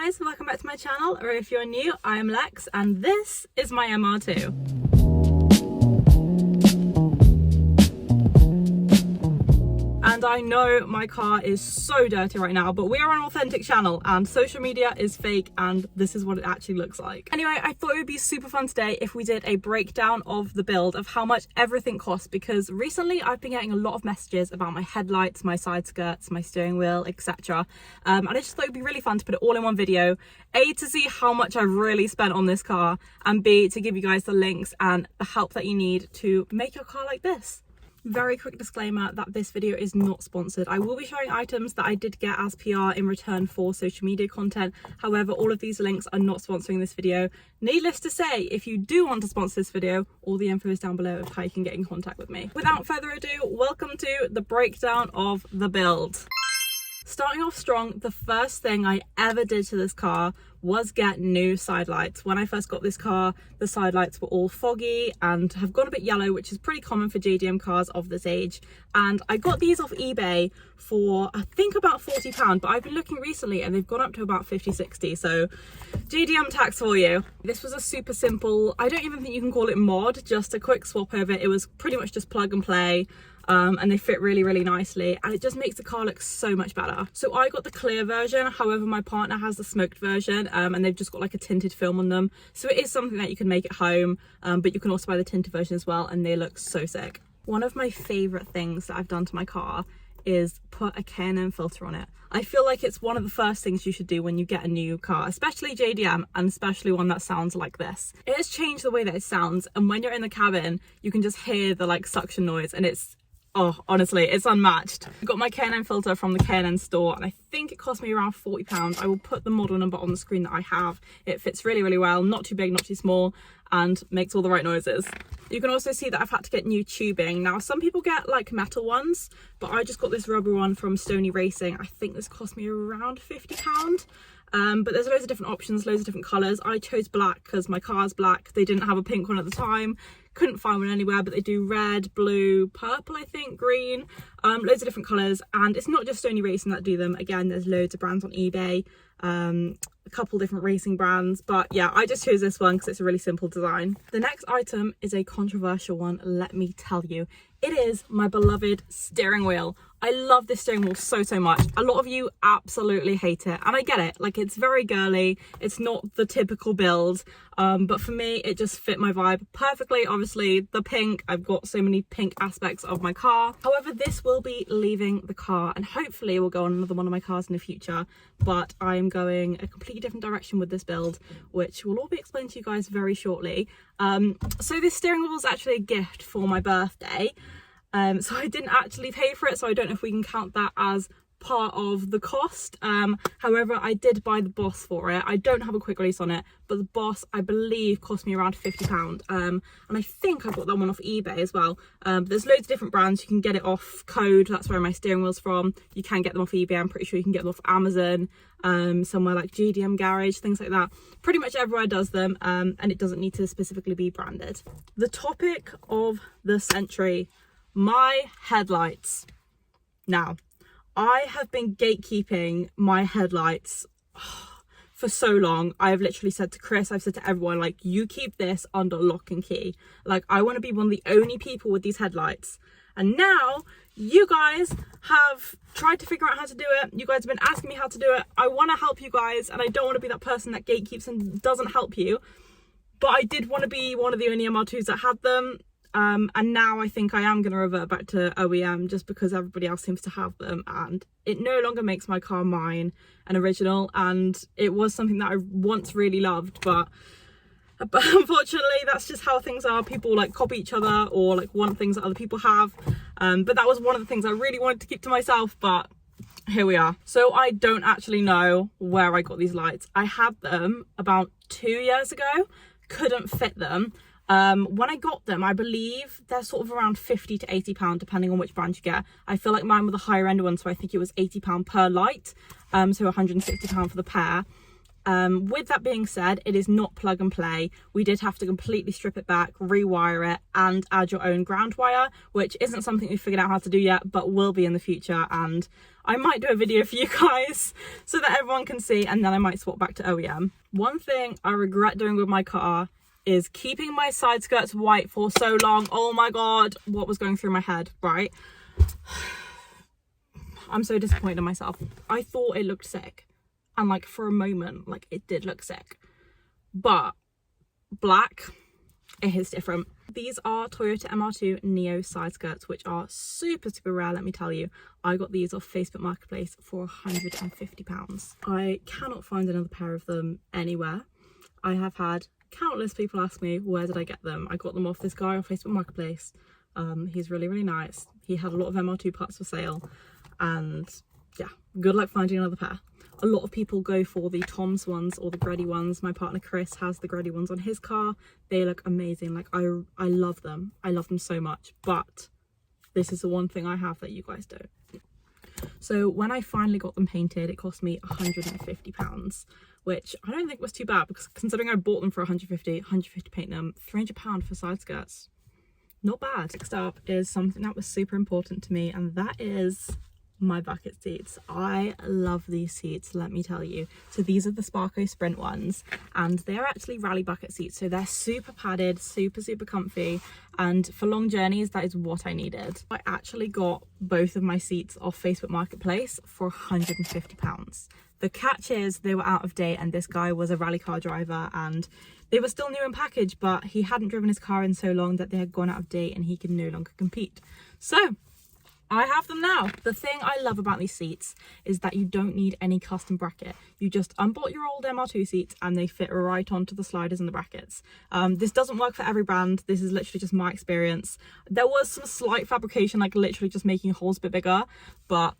guys, welcome back to my channel, or if you're new, I am Lex and this is my MR2. And I know my car is so dirty right now, but we are an authentic channel and social media is fake and this is what it actually looks like. Anyway, I thought it would be super fun today if we did a breakdown of the build of how much everything costs, because recently I've been getting a lot of messages about my headlights, my side skirts, my steering wheel, etc. And I just thought it would be really fun to put it all in one video. A, to see how much I've really spent on this car, and B, to give you guys the links and the help that you need to make your car like this. Very quick disclaimer that this video is not sponsored. I will be showing items that I did get as PR in return for social media content. However, all of these links are not sponsoring this video. Needless to say, if you do want to sponsor this video, all the info is down below of how you can get in contact with me. Without further ado, welcome to the breakdown of the build. Starting off strong, the first thing I ever did to this car was get new side lights. When I first got this car, the side lights were all foggy and have gone a bit yellow, which is pretty common for JDM cars of this age. And I got these off eBay for, I think, about £40, but I've been looking recently and they've gone up to about 50-60. So JDM tax for you. This was a super simple, I don't even think you can call it mod, just a quick swap over. It was pretty much just plug and play. And they fit really nicely, and it just makes the car look so much better. So I got the clear version, however my partner has the smoked version, and they've just got like a tinted film on them, so it is something that you can make at home, but you can also buy the tinted version as well, and they look so sick. One of my favorite things that I've done to my car is put a K&N filter on it. I feel like it's one of the first things you should do when you get a new car, especially JDM, and especially one that sounds like this. It has changed the way that it sounds, and when you're in the cabin you can just hear the like suction noise, and it's, oh, honestly, it's unmatched. I got my K&N filter from the K&N store and I think it cost me around £40. I will put the model number on the screen that I have. It fits really well, not too big, not too small, and makes all the right noises. You can also see that I've had to get new tubing. Now, some people get like metal ones, but I just got this rubber one from Stony Racing. I think this cost me around £50. But there's loads of different options, loads of different colours. I chose black because my car's black. They didn't have a pink one at the time. Couldn't find one anywhere, but they do red, blue, purple, I think, green, loads of different colours. And it's not just Stony Racing that do them. Again, there's loads of brands on eBay, a couple different racing brands, but yeah, I just chose this one because it's a really simple design. The next item is a controversial one, let me tell you. It is my beloved steering wheel. I love this steering wheel so much. A lot of you absolutely hate it, and I get it. Like, it's very girly, it's not the typical build, but for me it just fit my vibe perfectly. Obviously the pink, I've got so many pink aspects of my car. However, this will be leaving the car and hopefully it will go on another one of my cars in the future, but I'm going a completely different direction with this build, which will all be explained to you guys very shortly. So this steering wheel is actually a gift for my birthday. So I didn't actually pay for it, so I don't know if we can count that as part of the cost. However, I did buy the Boss for it. I don't have a quick release on it, but the Boss, I believe, cost me around £50. And I think I got that one off eBay as well. There's loads of different brands. You can get it off Code, that's where my steering wheel's from. You can get them off eBay. I'm pretty sure you can get them off Amazon, somewhere like JDM Garage, things like that. Pretty much everywhere does them, and it doesn't need to specifically be branded. The topic of the century, my headlights. Now, I have been gatekeeping my headlights for so long. I've literally said to Chris, I've said to everyone, like, you keep this under lock and key. Like, I want to be one of the only people with these headlights. And now you guys have tried to figure out how to do it. You guys have been asking me how to do it. I want to help you guys, and I don't want to be that person that gatekeeps and doesn't help you. But I did want to be one of the only MR2s that had them. And now I think I am going to revert back to OEM just because everybody else seems to have them, and it no longer makes my car mine and original, and it was something that I once really loved, but unfortunately that's just how things are. People like copy each other or like want things that other people have, but that was one of the things I really wanted to keep to myself, but here we are. So I don't actually know where I got these lights. I had them about 2 years ago, couldn't fit them. When I got them, I believe they're sort of around £50 to £80 depending on which brand you get. I feel like mine were the higher end one, so I think it was £80 per light, so £160 for the pair. With that being said, it is not plug and play. We did have to completely strip it back, rewire it, and add your own ground wire, which isn't something we've figured out how to do yet, but will be in the future. And I might do a video for you guys so that everyone can see, and then I might swap back to OEM. One thing I regret doing with my car is keeping my side skirts white for so long. Oh my god, what was going through my head, right? I'm so disappointed in myself. I thought it looked sick, and like for a moment, like it did look sick, but black, it is different. These are Toyota MR2 Neo side skirts, which are super rare, let me tell you. I got these off Facebook Marketplace for £150. I cannot find another pair of them anywhere. I have had countless people ask me, where did I get them? I got them off this guy on Facebook Marketplace. He's really nice. He had a lot of MR2 parts for sale, and yeah, good luck finding another pair. A lot of people go for the Tom's ones or the Grady ones. My partner Chris has the Grady ones on his car. They look amazing. Like I love them. I love them so much, but this is the one thing I have that you guys don't. So when I finally got them painted, it cost me £150, which I don't think was too bad, because considering I bought them for £150 to paint them, £300 for side skirts, not bad. Next up is something that was super important to me, and that is my bucket seats. I love these seats, let me tell you. So these are the Sparco Sprint ones, and they're actually rally bucket seats, so they're super padded, super comfy, and for long journeys that is what I needed. I actually got both of my seats off Facebook Marketplace for £150. The catch is they were out of date, and this guy was a rally car driver, and they were still new in package, but he hadn't driven his car in so long that they had gone out of date and he could no longer compete. So I have them now. The thing I love about these seats is that you don't need any custom bracket. You just unbolt your old MR2 seats and they fit right onto the sliders and the brackets. This doesn't work for every brand. This is literally just my experience. There was some slight fabrication, like literally just making holes a bit bigger, but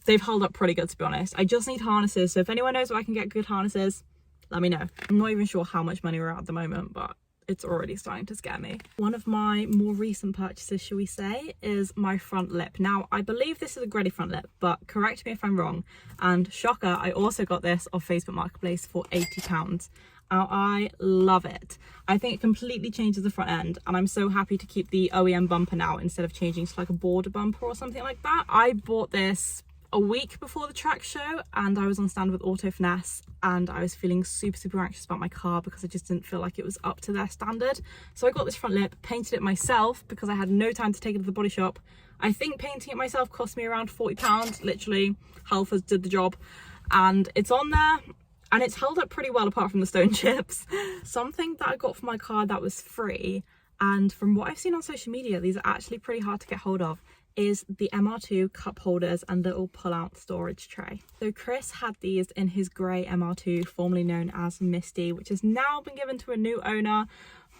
they've held up pretty good, to be honest. I just need harnesses, so if anyone knows where I can get good harnesses, let me know. I'm not even sure how much money we're at the moment, but it's already starting to scare me. One of my more recent purchases, shall we say, is my front lip. Now, I believe this is a Grady front lip, but correct me if I'm wrong. And shocker, I also got this off Facebook Marketplace for £80. Now, I love it. I think it completely changes the front end, and I'm so happy to keep the OEM bumper now instead of changing to like a border bumper or something like that. I bought this a week before the track show, and I was on stand with Auto Finesse, and I was feeling super anxious about my car because I just didn't feel like it was up to their standard. So I got this front lip, painted it myself because I had no time to take it to the body shop. I think painting it myself cost me around £40, literally. Halfers did the job, and it's on there, and it's held up pretty well apart from the stone chips. Something that I got for my car that was free, and from what I've seen on social media, these are actually pretty hard to get hold of, is the MR2 cup holders and little pull-out storage tray. So Chris had these in his grey MR2, formerly known as Misty, which has now been given to a new owner,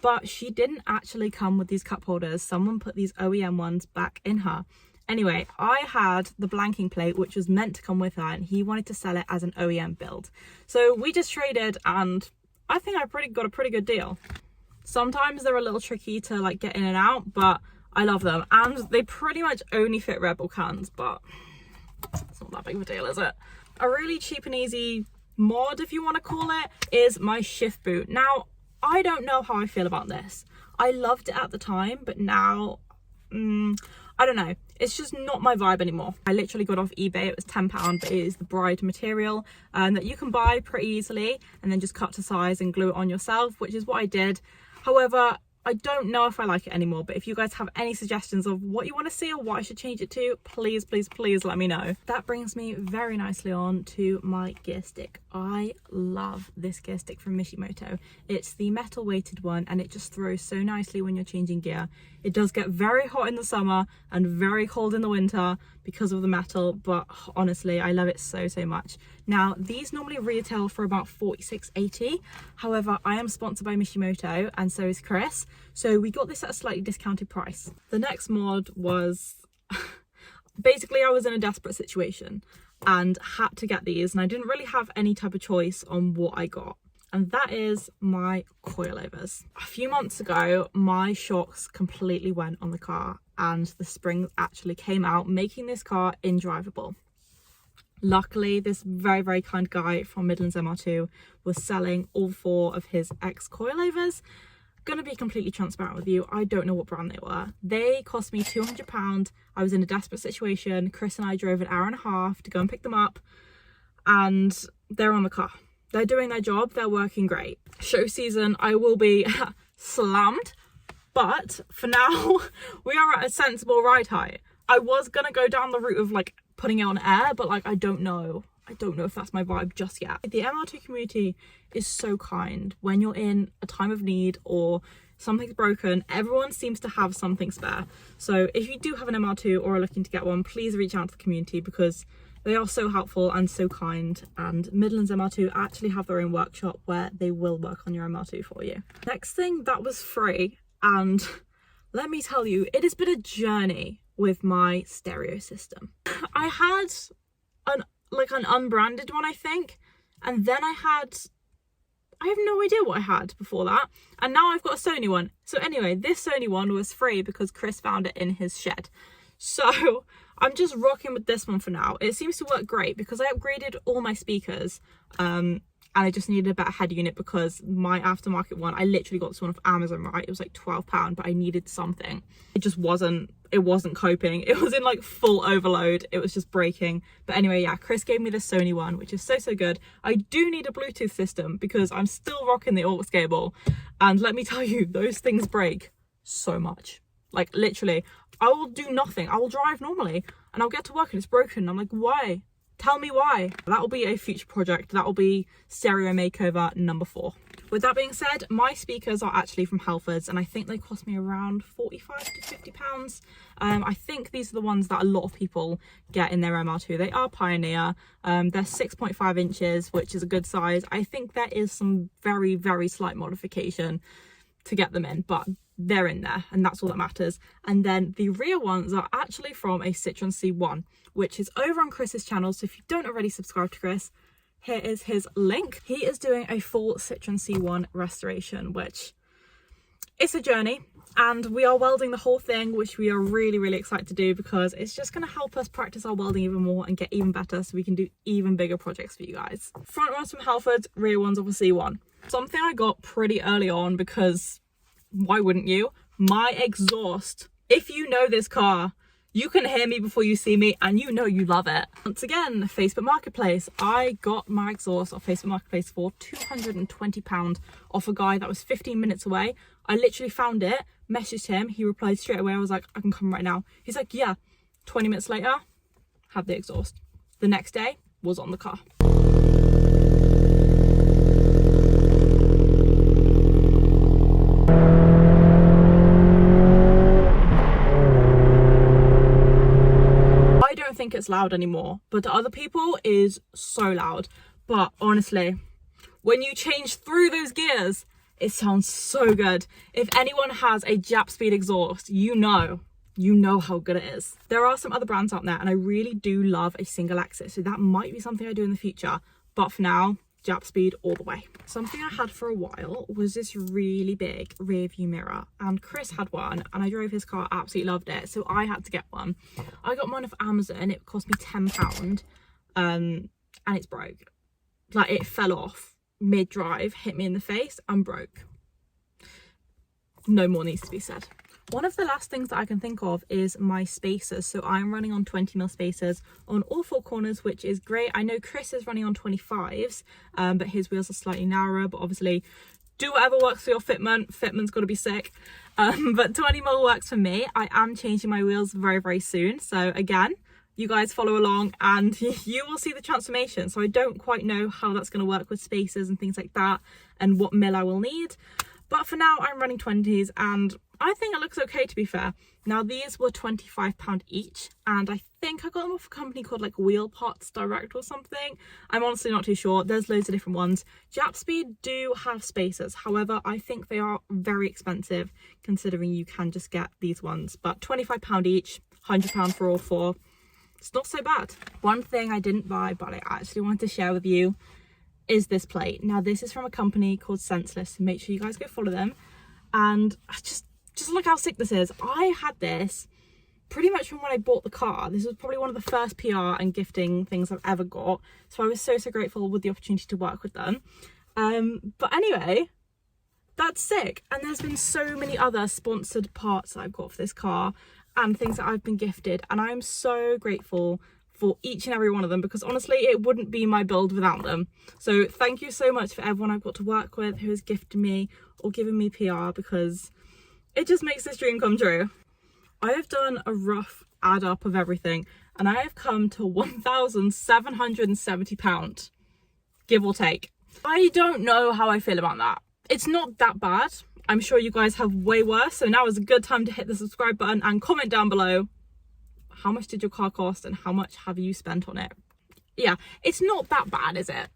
but she didn't actually come with these cup holders. Someone put these OEM ones back in her. Anyway, I had the blanking plate, which was meant to come with her, and he wanted to sell it as an OEM build. So we just traded, and I think I got a pretty good deal. Sometimes they're a little tricky to like get in and out, but I love them, and they pretty much only fit Rebel cans, but it's not that big of a deal, is it? A really cheap and easy mod, if you want to call it, is my shift boot. Now, I don't know how I feel about this. I loved it at the time, but now, I don't know. It's just not my vibe anymore. I literally got off eBay. It was £10, but it is the Bride material that you can buy pretty easily and then just cut to size and glue it on yourself, which is what I did. However, I don't know if I like it anymore, but if you guys have any suggestions of what you want to see or what I should change it to, please let me know. That brings me very nicely on to my gear stick. I love this gear stick from Mishimoto. It's the metal weighted one, and it just throws so nicely when you're changing gear. It does get very hot in the summer and very cold in the winter because of the metal, but honestly, I love it so much. Now, these normally retail for about $46.80. However, I am sponsored by Mishimoto, and so is Chris, so we got this at a slightly discounted price. The next mod was basically I was in a desperate situation and had to get these, and I didn't really have any type of choice on what I got, and that is my coilovers. A few months ago, my shocks completely went on the car, and the springs actually came out, making this car indrivable. Luckily, this very, very kind guy from Midlands MR2 was selling all 4 of his ex-coilovers. Gonna be completely transparent with you, I don't know what brand they were. They cost me £200. I was in a desperate situation. Chris and I drove an hour and a half to go and pick them up, and they're on the car. They're doing their job, they're working great. Show season, I will be slammed, but for now, we are at a sensible ride height. I was gonna go down the route of like putting it on air, but like I don't know if that's my vibe just yet. The MR2 community is so kind. When you're in a time of need or something's broken, everyone seems to have something spare. So if you do have an MR2 or are looking to get one, please reach out to the community because they are so helpful and so kind. And Midlands MR2 actually have their own workshop where they will work on your MR2 for you. Next thing that was free, and let me tell you, it has been a journey with my stereo system. I had an unbranded one, I think, and then I have no idea what I had before that, and now I've got a Sony one. So anyway, this Sony one was free because Chris found it in his shed, so I'm just rocking with this one for now. It seems to work great because I upgraded all my speakers, and I just needed a better head unit because my aftermarket one, I literally got this one off Amazon, right? It was like £12, but I needed something. It wasn't coping. It was in like full overload. It was just breaking. But anyway, yeah, Chris gave me the Sony one, which is so good. I do need a Bluetooth system because I'm still rocking the aux cable. And let me tell you, those things break so much. Like literally, I will do nothing. I will drive normally and I'll get to work and it's broken. I'm like, why? Tell me why. That'll be a future project. That'll be stereo makeover number 4. With that being said, my speakers are actually from Halfords and I think they cost me around £45 to £50. I think these are the ones that a lot of people get in their MR2. They are Pioneer. They're 6.5 inches, which is a good size. I think there is some very, very slight modification to get them in, but they're in there and that's all that matters. And then the rear ones are actually from a Citroen C1, which is over on Chris's channel. So if you don't already subscribe to Chris, here is his link. He is doing a full Citroen C1 restoration, which it's a journey, and we are welding the whole thing, which we are really, really excited to do because it's just going to help us practice our welding even more and get even better so we can do even bigger projects for you guys. Front ones from Halfords, rear ones of a C1. Something I got pretty early on because why wouldn't you? My exhaust. If you know this car, you can hear me before you see me and you know you love it. Once again, Facebook Marketplace. I got my exhaust off Facebook Marketplace for £220 off a guy that was 15 minutes away. I literally found it, messaged him, he replied straight away. I was like, I can come right now. He's like, yeah. 20 minutes later, had the exhaust. The next day, was on the car. Think it's loud anymore, but to other people is so loud. But honestly, when you change through those gears, it sounds so good. If anyone has a Jap speed exhaust, you know how good it is. There are some other brands out there and I really do love a single axis, so that might be something I do in the future, but for now, Jap speed all the way. Something I had for a while was this really big rear view mirror, and Chris had one and I drove his car, absolutely loved it, so I had to get one. I got mine off Amazon. It cost me £10 and it's broke. Like, it fell off mid-drive, hit me in the face and broke. No more needs to be said. One of the last things that I can think of is my spacers. So I'm running on 20mm spacers on all 4 corners, which is great. I know Chris is running on 25s, but his wheels are slightly narrower, but obviously do whatever works for your fitment. Fitment's got to be sick. But 20mm works for me. I am changing my wheels very, very soon. So again, you guys follow along and you will see the transformation. So I don't quite know how that's going to work with spacers and things like that and what mil I will need. But for now, I'm running 20s and I think it looks okay, to be fair. Now, these were £25 each, and I think I got them off a company called like Wheel Parts Direct or something. I'm honestly not too sure. There's loads of different ones. Jap Speed do have spacers. However, I think they are very expensive considering you can just get these ones. But £25 each, £100 for all 4. It's not so bad. One thing I didn't buy, but I actually wanted to share with you, is this plate. Now, this is from a company called Senseless, so make sure you guys go follow them. And just look how sick this is. I had this pretty much from when I bought the car. This was probably one of the first PR and gifting things I've ever got. So I was so grateful with the opportunity to work with them. But anyway, that's sick. And there's been so many other sponsored parts that I've got for this car and things that I've been gifted. And I'm so grateful for each and every one of them, because honestly, it wouldn't be my build without them. So thank you so much for everyone I've got to work with who has gifted me or given me PR, because it just makes this dream come true. I have done a rough add up of everything and I have come to £1,770, give or take. I don't know how I feel about that. It's not that bad. I'm sure you guys have way worse. So now is a good time to hit the subscribe button and comment down below. How much did your car cost and how much have you spent on it? Yeah, it's not that bad, is it?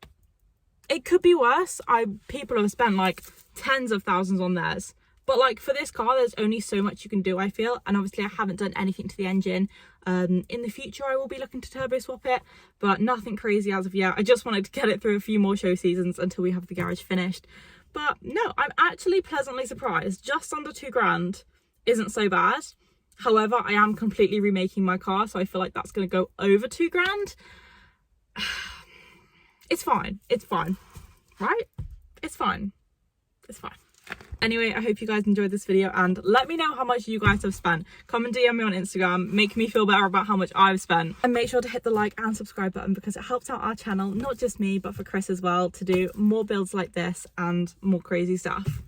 It could be worse. People have spent like tens of thousands on theirs. But like for this car, there's only so much you can do, I feel. And obviously I haven't done anything to the engine. In the future, I will be looking to turbo swap it, but nothing crazy as of yet. I just wanted to get it through a few more show seasons until we have the garage finished. But no, I'm actually pleasantly surprised. Just under £2,000 isn't so bad. However, I am completely remaking my car, so I feel like that's going to go over £2,000. It's fine. It's fine. Right? It's fine. It's fine. Anyway, I hope you guys enjoyed this video and let me know how much you guys have spent. Come and DM me on Instagram, make me feel better about how much I've spent. And make sure to hit the like and subscribe button, because it helps out our channel, not just me, but for Chris as well, to do more builds like this and more crazy stuff.